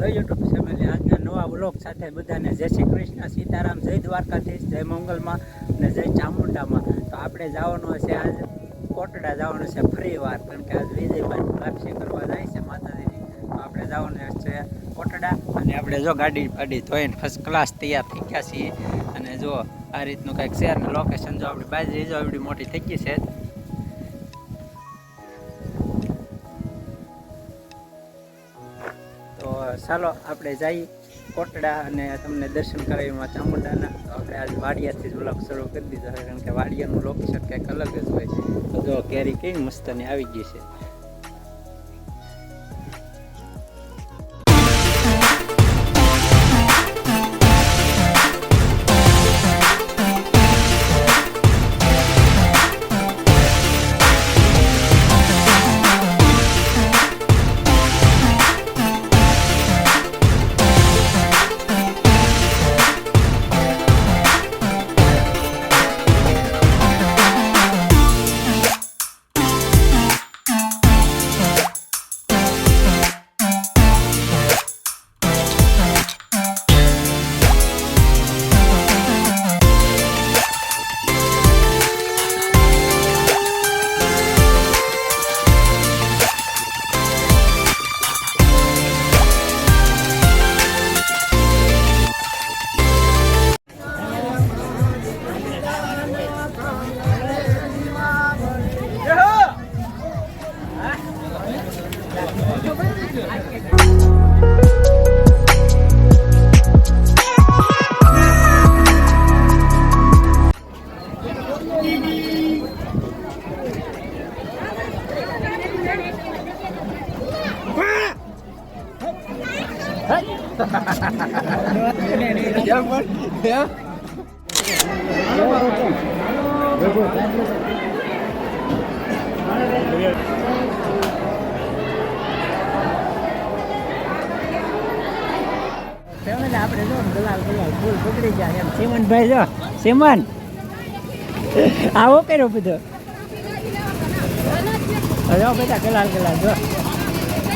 Hello YouTube family, આજના નવા vlog સાથે બધાને જય શ્રી કૃષ્ણ, સીતારામ, જય દ્વારકાધીશ, જય મંગલમાં અને જય ચામુંડામાં. તો આપણે જવાનું છે આજ કોટડા જવાનું છે ફરી વાર, કારણ કે આજ વિજયભાઈ લાપસી કરવા જાય છે માતાજીની. તો આપણે જવાનું છે કોટડા અને આપણે જો ગાડી ધોઈને ફર્સ્ટ ક્લાસ તૈયાર થઈ ગયા છીએ. અને જો આ રીતનું કંઈક છે અને લોકેશન જો આપણી બાજરી જો એવડી મોટી થઈ ગઈ છે. તો ચાલો આપણે જઈએ કોટડા અને તમને દર્શન કરાવીમાં ચામુંડાના. તો આપણે આજ વાડિયાથી જ વ્લોગ શરૂ કરી દીધો છે, કારણ કે વાડિયાનું લોકેશન કંઈક અલગ જ હોય. તો જો કેરી કેવી મસ્તની આવી ગઈ છે. આપણે જો ગલાલ ફૂલ પકડી જાય એમ. સિમનભાઈ જો સિમન આવો કર્યો બધો જો બધા ગલાલ જો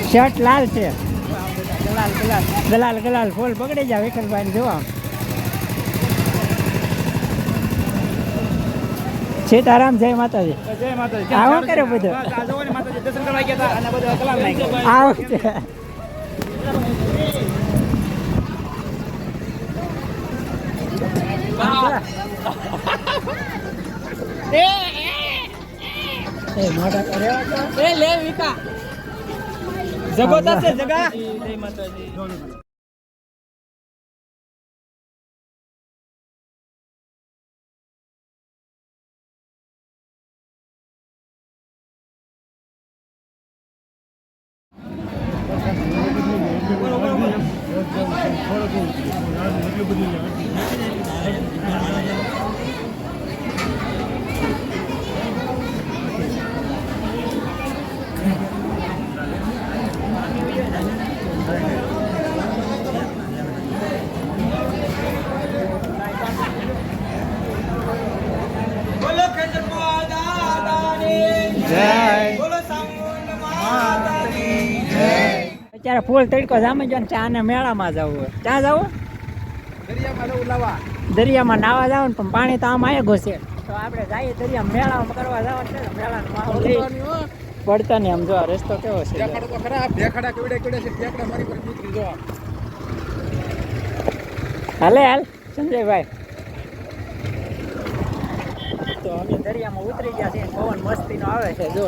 શર્ટ લાલ છે. ગલાલ ફૂલ પકડી જાય વિકલભાઈ જોવા. સીતારામ, જય માતાજી. જય માતાજી. આવો કર્યો બધો માતાજી દર્શન કરવા ગયા હતા અને બધો કલામ લાગ્યો. આવો છે. મોટા કરે લે વિકા જબરદસ્ત છે જગા. જય માતાજી. અત્યારે ફૂલ તડકો જામી ગયો ને ચા ને મેળામાં જવું હોય. ચા જવું દરિયામાં નાવા જવું ને, પણ પાણી તો આમ આવી ઘોસે. તો આપણે જઈએ દરિયા મેળામાં કરવા જવાનું છે. મેળાનો માહોલ પડતા નહીં. આમ જો રસ્તો કેવો છે. હાલે હાલ સંજયભાઈ. તો અમે દરિયામાં ઉતરી ગયા છીએ. પવન મસ્તીનો આવે છે જો.